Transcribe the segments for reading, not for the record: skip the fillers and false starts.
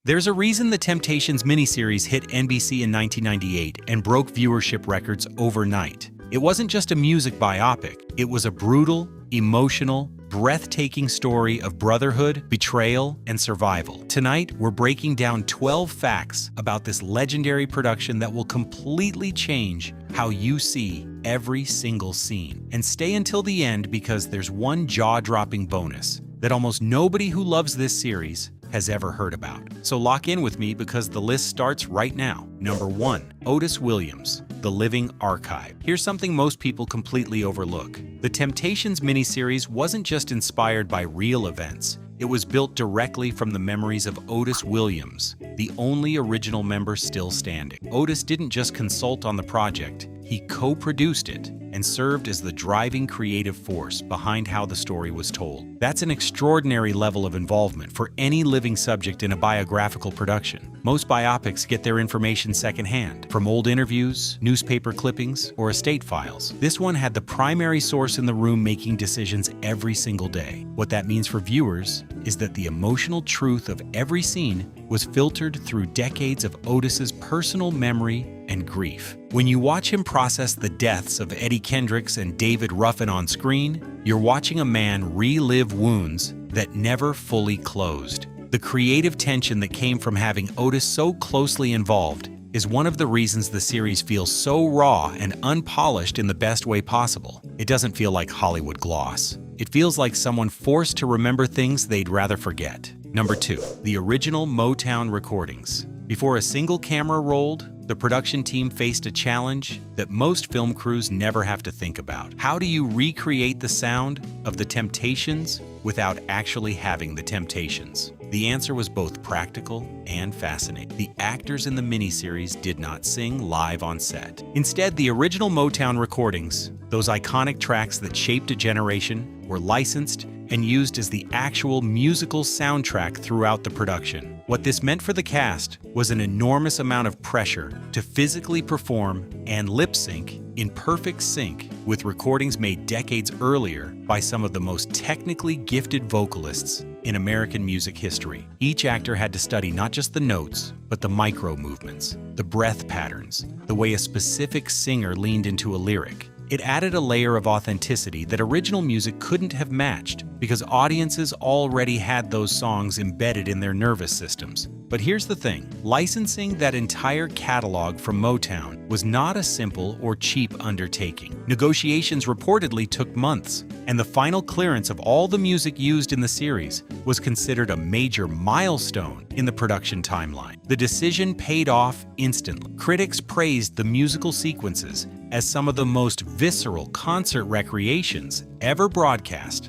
There's a reason the Temptations miniseries hit NBC in 1998 and broke viewership records overnight. It wasn't just a music biopic, it was a brutal, emotional, breathtaking story of brotherhood, betrayal, and survival. Tonight, we're breaking down 12 facts about this legendary production that will completely change how you see every single scene. And stay until the end because there's one jaw-dropping bonus that almost nobody who loves this series has ever heard about. So lock in with me because the list starts right now. Number 1. Otis Williams, The Living Archive. Here's something most people completely overlook. The Temptations miniseries wasn't just inspired by real events. It was built directly from the memories of Otis Williams, the only original member still standing. Otis didn't just consult on the project, he co-produced it and served as the driving creative force behind how the story was told. That's an extraordinary level of involvement for any living subject in a biographical production. Most biopics get their information secondhand, from old interviews, newspaper clippings, or estate files. This one had the primary source in the room making decisions every single day. What that means for viewers is that the emotional truth of every scene was filtered through decades of Otis's personal memory and grief. When you watch him process the deaths of Eddie Kendricks and David Ruffin on screen, you're watching a man relive wounds that never fully closed. The creative tension that came from having Otis so closely involved is one of the reasons the series feels so raw and unpolished in the best way possible. It doesn't feel like Hollywood gloss. It feels like someone forced to remember things they'd rather forget. Number 2. The original Motown recordings. Before a single camera rolled, the production team faced a challenge that most film crews never have to think about. How do you recreate the sound of the Temptations without actually having the Temptations? The answer was both practical and fascinating. The actors in the miniseries did not sing live on set. Instead, the original Motown recordings, those iconic tracks that shaped a generation, were licensed and used as the actual musical soundtrack throughout the production. What this meant for the cast was an enormous amount of pressure to physically perform and lip sync in perfect sync with recordings made decades earlier by some of the most technically gifted vocalists in American music history. Each actor had to study not just the notes, but the micro movements, the breath patterns, the way a specific singer leaned into a lyric. It added a layer of authenticity that original music couldn't have matched because audiences already had those songs embedded in their nervous systems. But here's the thing, licensing that entire catalog from Motown was not a simple or cheap undertaking. Negotiations reportedly took months, and the final clearance of all the music used in the series was considered a major milestone in the production timeline. The decision paid off instantly. Critics praised the musical sequences as some of the most visceral concert recreations ever broadcast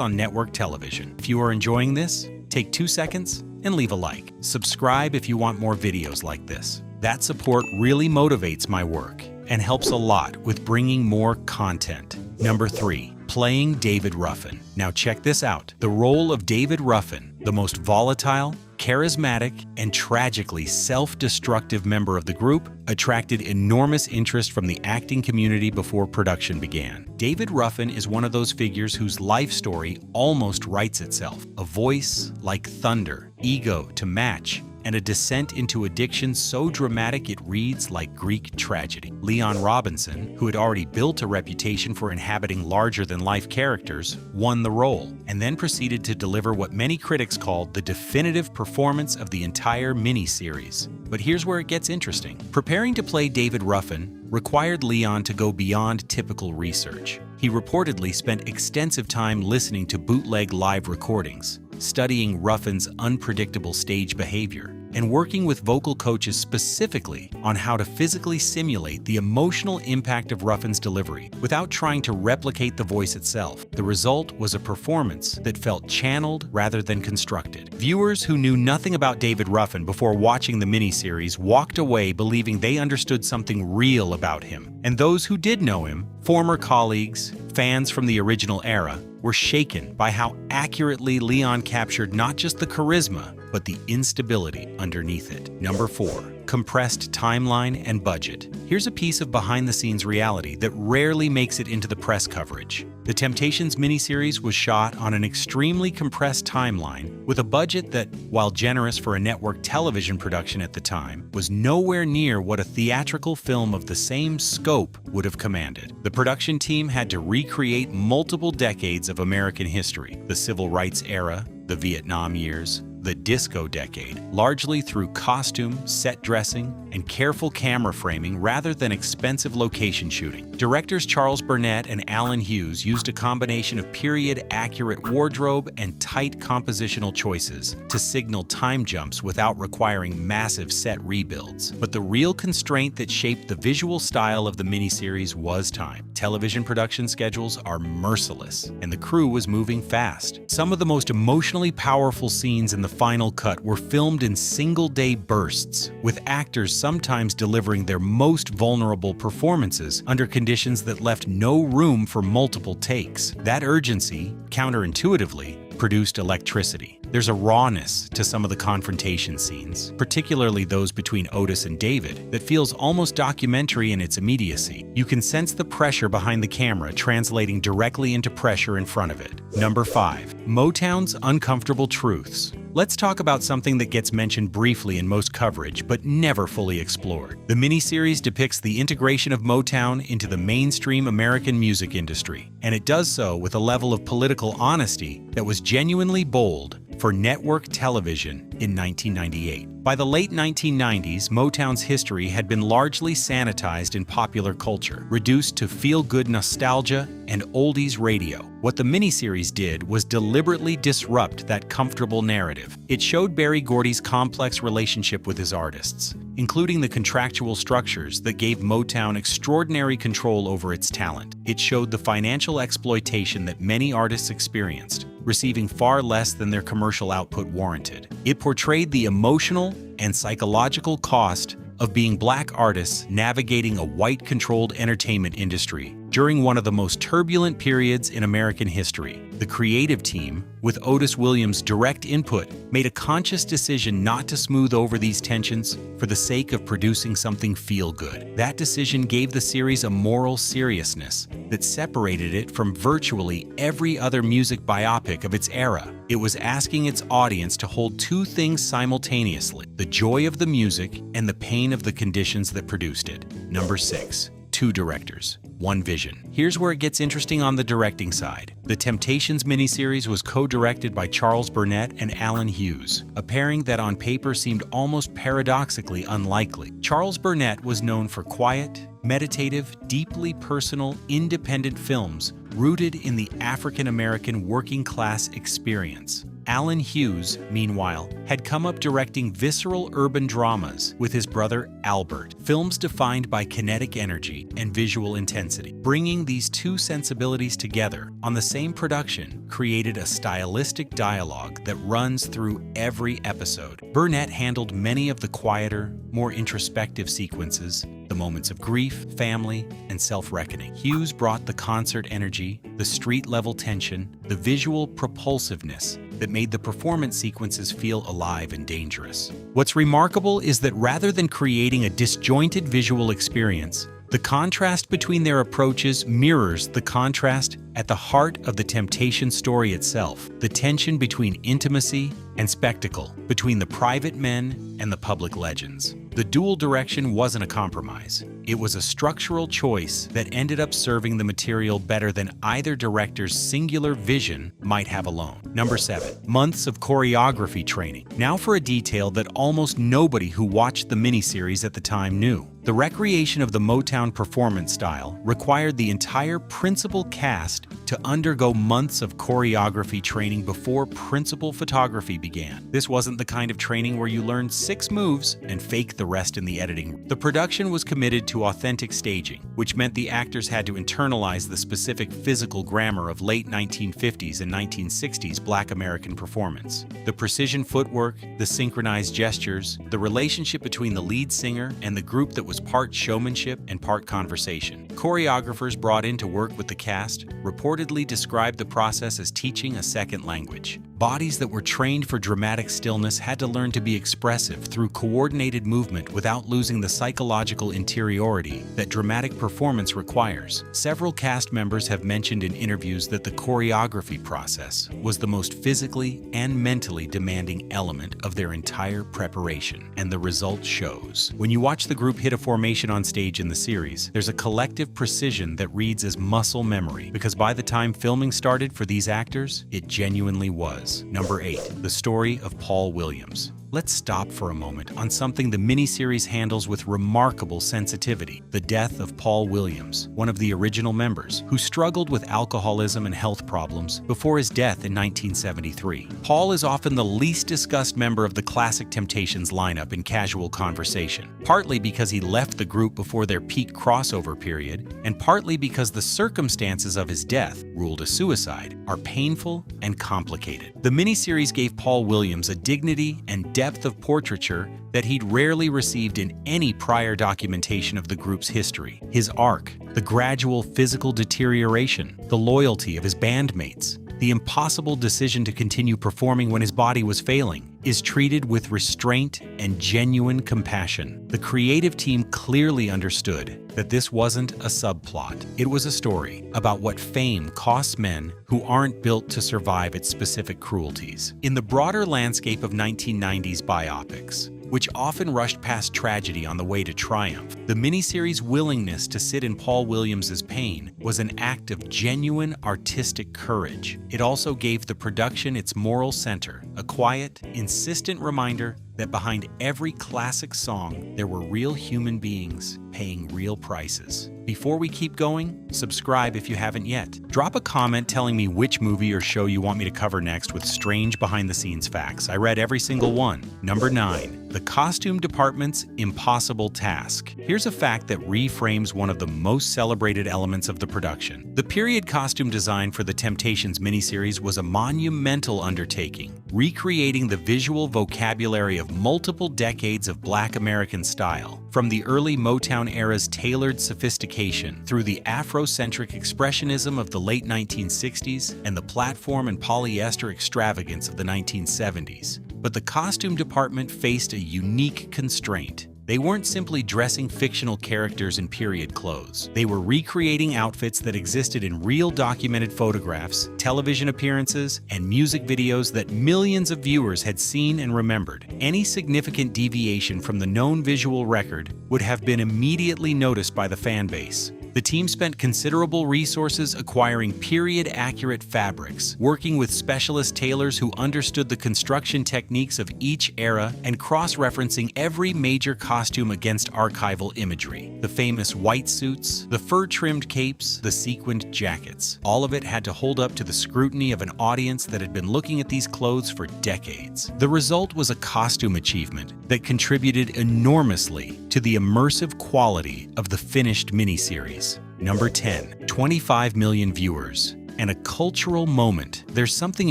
on network television. If you are enjoying this, take 2 seconds and leave a like. Subscribe if you want more videos like this. That support really motivates my work and helps a lot with bringing more content. Number 3. Playing David Ruffin. Now check this out. The role of David Ruffin, the most volatile, charismatic, and tragically self-destructive member of the group, attracted enormous interest from the acting community before production began. David Ruffin is one of those figures whose life story almost writes itself. A voice like thunder, ego to match, and a descent into addiction so dramatic it reads like Greek tragedy. Leon Robinson, who had already built a reputation for inhabiting larger-than-life characters, won the role, and then proceeded to deliver what many critics called the definitive performance of the entire miniseries. But here's where it gets interesting. Preparing to play David Ruffin required Leon to go beyond typical research. He reportedly spent extensive time listening to bootleg live recordings, studying Ruffin's unpredictable stage behavior, and working with vocal coaches specifically on how to physically simulate the emotional impact of Ruffin's delivery without trying to replicate the voice itself. The result was a performance that felt channeled rather than constructed. Viewers who knew nothing about David Ruffin before watching the miniseries walked away believing they understood something real about him. And those who did know him, former colleagues, fans from the original era, were shaken by how accurately Leon captured not just the charisma, but the instability underneath it. Number 4. Compressed timeline and budget. Here's a piece of behind-the-scenes reality that rarely makes it into the press coverage. The Temptations miniseries was shot on an extremely compressed timeline with a budget that, while generous for a network television production at the time, was nowhere near what a theatrical film of the same scope would have commanded. The production team had to recreate multiple decades of American history, the Civil Rights era, the Vietnam years, the disco decade, largely through costume, set dressing, and careful camera framing rather than expensive location shooting. Directors Charles Burnett and Alan Hughes used a combination of period-accurate wardrobe and tight compositional choices to signal time jumps without requiring massive set rebuilds. But the real constraint that shaped the visual style of the miniseries was time. Television production schedules are merciless, and the crew was moving fast. Some of the most emotionally powerful scenes in the final cut were filmed in single-day bursts, with actors sometimes delivering their most vulnerable performances under conditions that left no room for multiple takes. That urgency, counterintuitively, produced electricity. There's a rawness to some of the confrontation scenes, particularly those between Otis and David, that feels almost documentary in its immediacy. You can sense the pressure behind the camera translating directly into pressure in front of it. Number 5. Motown's Uncomfortable Truths. Let's talk about something that gets mentioned briefly in most coverage, but never fully explored. The miniseries depicts the integration of Motown into the mainstream American music industry, and it does so with a level of political honesty that was genuinely bold for network television in 1998. By the late 1990s, Motown's history had been largely sanitized in popular culture, reduced to feel-good nostalgia and oldies radio. What the miniseries did was deliberately disrupt that comfortable narrative. It showed Berry Gordy's complex relationship with his artists, including the contractual structures that gave Motown extraordinary control over its talent. It showed the financial exploitation that many artists experienced, receiving far less than their commercial output warranted. It portrayed the emotional and psychological cost of being Black artists navigating a white-controlled entertainment industry during one of the most turbulent periods in American history. The creative team, with Otis Williams' direct input, made a conscious decision not to smooth over these tensions for the sake of producing something feel-good. That decision gave the series a moral seriousness that separated it from virtually every other music biopic of its era. It was asking its audience to hold two things simultaneously: the joy of the music and the pain of the conditions that produced it. Number 6. 2 directors, 1 vision. Here's where it gets interesting on the directing side. The Temptations miniseries was co-directed by Charles Burnett and Alan Hughes, a pairing that on paper seemed almost paradoxically unlikely. Charles Burnett was known for quiet, meditative, deeply personal, independent films rooted in the African-American working-class experience. Alan Hughes, meanwhile, had come up directing visceral urban dramas with his brother Albert, films defined by kinetic energy and visual intensity. Bringing these two sensibilities together on the same production created a stylistic dialogue that runs through every episode. Burnett handled many of the quieter, more introspective sequences, the moments of grief, family, and self-reckoning. Hughes brought the concert energy, the street-level tension, the visual propulsiveness that made the performance sequences feel alive and dangerous. What's remarkable is that rather than creating a disjointed visual experience, the contrast between their approaches mirrors the contrast at the heart of the Temptation story itself, the tension between intimacy and spectacle, between the private men and the public legends. The dual direction wasn't a compromise. It was a structural choice that ended up serving the material better than either director's singular vision might have alone. Number 7. Months of choreography training. Now for a detail that almost nobody who watched the miniseries at the time knew. The recreation of the Motown performance style required the entire principal cast to undergo months of choreography training before principal photography began. This wasn't the kind of training where you learned 6 moves and fake the rest in the editing. The production was committed to authentic staging, which meant the actors had to internalize the specific physical grammar of late 1950s and 1960s Black American performance. The precision footwork, the synchronized gestures, the relationship between the lead singer and the group that was part showmanship and part conversation. Choreographers brought in to work with the cast reportedly described the process as teaching a second language. Bodies that were trained for dramatic stillness had to learn to be expressive through coordinated movement without losing the psychological interiority that dramatic performance requires. Several cast members have mentioned in interviews that the choreography process was the most physically and mentally demanding element of their entire preparation, and the result shows. When you watch the group hit a formation on stage in the series, there's a collective precision that reads as muscle memory, because by the time filming started for these actors, it genuinely was. Number 8. The story of Paul Williams. Let's stop for a moment on something the miniseries handles with remarkable sensitivity: the death of Paul Williams, one of the original members, who struggled with alcoholism and health problems before his death in 1973. Paul is often the least discussed member of the classic Temptations lineup in casual conversation, partly because he left the group before their peak crossover period, and partly because the circumstances of his death, ruled a suicide, are painful and complicated. The miniseries gave Paul Williams a dignity and depth of portraiture that he'd rarely received in any prior documentation of the group's history. His arc, the gradual physical deterioration, the loyalty of his bandmates, the impossible decision to continue performing when his body was failing, is treated with restraint and genuine compassion. The creative team clearly understood that this wasn't a subplot. It was a story about what fame costs men who aren't built to survive its specific cruelties. In the broader landscape of 1990s biopics, which often rushed past tragedy on the way to triumph, the miniseries' willingness to sit in Paul Williams's pain was an act of genuine artistic courage. It also gave the production its moral center, a quiet, insistent reminder that behind every classic song, there were real human beings paying real prices. Before we keep going, subscribe if you haven't yet. Drop a comment telling me which movie or show you want me to cover next with strange behind-the-scenes facts. I read every single one. Number 9. The costume department's impossible task. Here's a fact that reframes one of the most celebrated elements of the production. The period costume design for the Temptations miniseries was a monumental undertaking, recreating the visual vocabulary of multiple decades of Black American style, from the early Motown era's tailored sophistication through the Afrocentric expressionism of the late 1960s and the platform and polyester extravagance of the 1970s. But the costume department faced a unique constraint. They weren't simply dressing fictional characters in period clothes. They were recreating outfits that existed in real documented photographs, television appearances, and music videos that millions of viewers had seen and remembered. Any significant deviation from the known visual record would have been immediately noticed by the fan base. The team spent considerable resources acquiring period-accurate fabrics, working with specialist tailors who understood the construction techniques of each era, and cross-referencing every major costume against archival imagery. The famous white suits, the fur-trimmed capes, the sequined jackets. All of it had to hold up to the scrutiny of an audience that had been looking at these clothes for decades. The result was a costume achievement that contributed enormously to the immersive quality of the finished miniseries. Number 10. 25 million viewers. And a cultural moment. There's something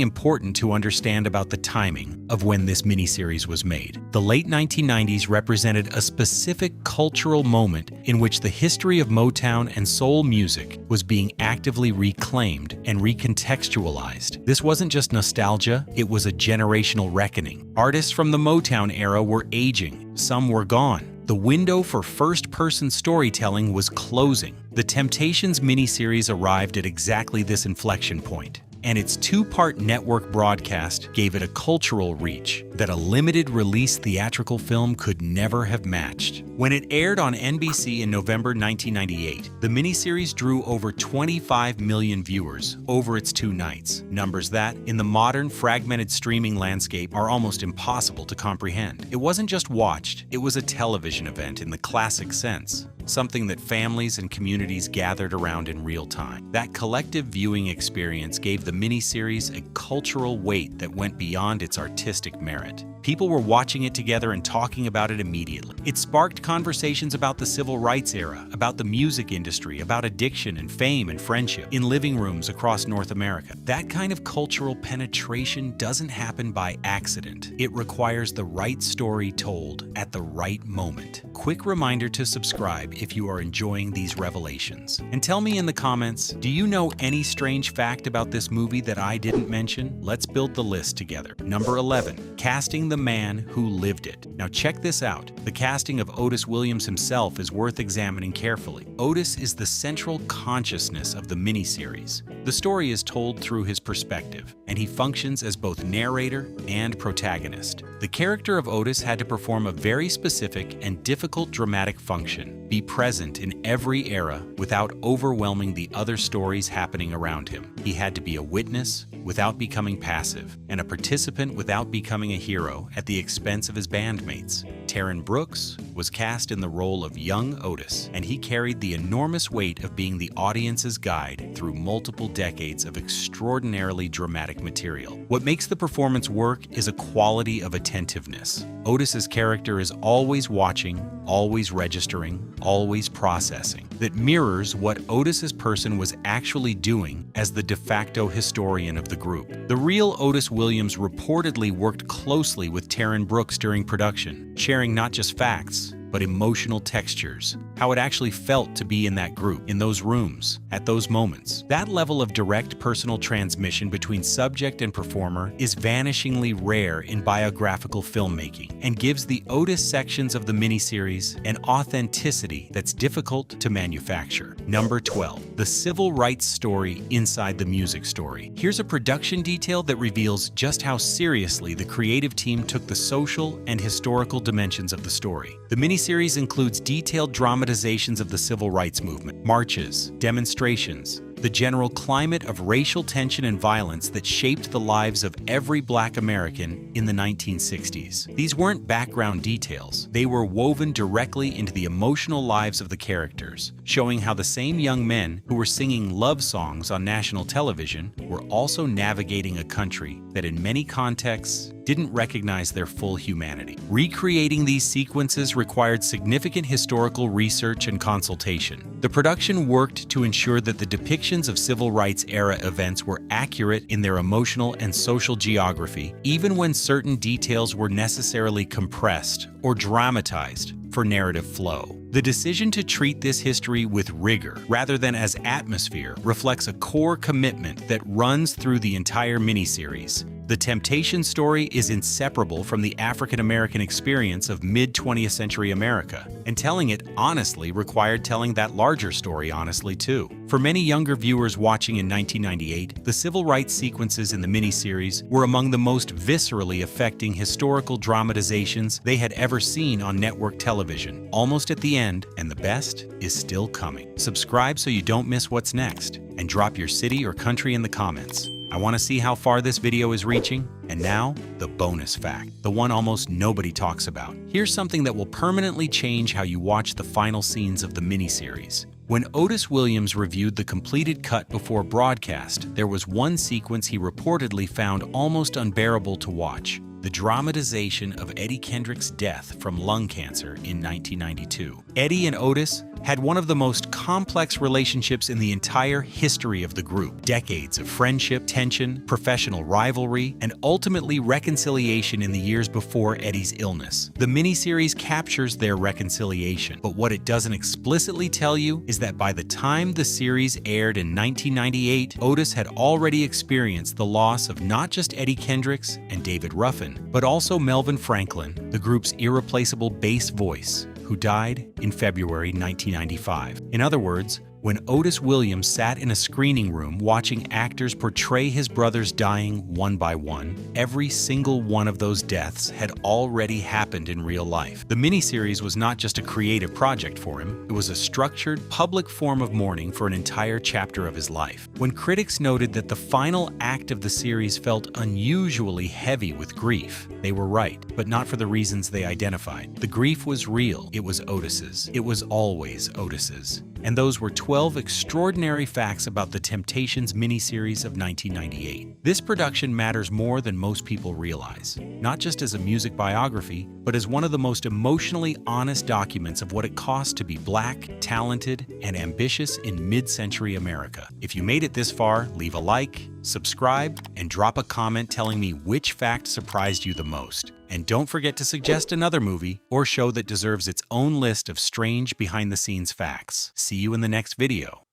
important to understand about the timing of when this miniseries was made. The late 1990s represented a specific cultural moment in which the history of Motown and soul music was being actively reclaimed and recontextualized. This wasn't just nostalgia, it was a generational reckoning. Artists from the Motown era were aging, some were gone. The window for first-person storytelling was closing. The Temptations miniseries arrived at exactly this inflection point, and its two-part network broadcast gave it a cultural reach that a limited-release theatrical film could never have matched. When it aired on NBC in November 1998, the miniseries drew over 25 million viewers over its 2 nights, numbers that, in the modern fragmented streaming landscape, are almost impossible to comprehend. It wasn't just watched, it was a television event in the classic sense. Something that families and communities gathered around in real time. That collective viewing experience gave the miniseries a cultural weight that went beyond its artistic merit. People were watching it together and talking about it immediately. It sparked conversations about the civil rights era, about the music industry, about addiction and fame and friendship in living rooms across North America. That kind of cultural penetration doesn't happen by accident. It requires the right story told at the the right moment. Quick reminder to subscribe if you are enjoying these revelations. And tell me in the comments, do you know any strange fact about this movie that I didn't mention? Let's build the list together. Number 11, casting the man who lived it. Now check this out. The casting of Otis Williams himself is worth examining carefully. Otis is the central consciousness of the miniseries. The story is told through his perspective, and he functions as both narrator and protagonist. The character of Otis had to perform a very specific and difficult dramatic function, be present in every era without overwhelming the other stories happening around him. He had to be a witness without becoming passive, and a participant without becoming a hero at the expense of his bandmates. Terrence Brooks was cast in the role of young Otis, and he carried the enormous weight of being the audience's guide through multiple decades of extraordinarily dramatic material. What makes the performance work is a quality of attentiveness. Otis's character is always watching, always registering, always processing, that mirrors what Otis's person was actually doing as the de facto historian of the group. The real Otis Williams reportedly worked closely with Terrence Brooks during production, sharing not just facts, but emotional textures, how it actually felt to be in that group, in those rooms, at those moments. That level of direct personal transmission between subject and performer is vanishingly rare in biographical filmmaking and gives the Otis sections of the miniseries an authenticity that's difficult to manufacture. Number 12, the civil rights story inside the music story. Here's a production detail that reveals just how seriously the creative team took the social and historical dimensions of the story. The miniseries includes detailed dramatizations of the civil rights movement, marches, demonstrations, the general climate of racial tension and violence that shaped the lives of every Black American in the 1960s. These weren't background details. They were woven directly into the emotional lives of the characters, showing how the same young men who were singing love songs on national television were also navigating a country that in many contexts didn't recognize their full humanity. Recreating these sequences required significant historical research and consultation. The production worked to ensure that the depictions of civil rights era events were accurate in their emotional and social geography, even when certain details were necessarily compressed or dramatized for narrative flow. The decision to treat this history with rigor rather than as atmosphere reflects a core commitment that runs through the entire miniseries. The Temptation story is inseparable from the African-American experience of mid-20th century America, and telling it honestly required telling that larger story honestly too. For many younger viewers watching in 1998, the civil rights sequences in the miniseries were among the most viscerally affecting historical dramatizations they had ever seen on network television. Almost at the end, and the best is still coming. Subscribe so you don't miss what's next, and drop your city or country in the comments. I want to see how far this video is reaching. And now, the bonus fact, the one almost nobody talks about. Here's something that will permanently change how you watch the final scenes of the miniseries. When Otis Williams reviewed the completed cut before broadcast, there was one sequence he reportedly found almost unbearable to watch: the dramatization of Eddie Kendricks' death from lung cancer in 1992. Eddie and Otis had one of the most complex relationships in the entire history of the group. Decades of friendship, tension, professional rivalry, and ultimately reconciliation in the years before Eddie's illness. The miniseries captures their reconciliation, but what it doesn't explicitly tell you is that by the time the series aired in 1998, Otis had already experienced the loss of not just Eddie Kendricks and David Ruffin, but also Melvin Franklin, the group's irreplaceable bass voice, who died in February 1995. In other words, when Otis Williams sat in a screening room watching actors portray his brothers dying one by one, every single one of those deaths had already happened in real life. The miniseries was not just a creative project for him, it was a structured, public form of mourning for an entire chapter of his life. When critics noted that the final act of the series felt unusually heavy with grief, they were right, but not for the reasons they identified. The grief was real. It was Otis's. It was always Otis's. And those were 12 extraordinary facts about the Temptations miniseries of 1998. This production matters more than most people realize, not just as a music biography, but as one of the most emotionally honest documents of what it cost to be Black, talented, and ambitious in mid-century America. If you made it this far, leave a like, subscribe, and drop a comment telling me which fact surprised you the most. And don't forget to suggest another movie or show that deserves its own list of strange behind-the-scenes facts. See you in the next video.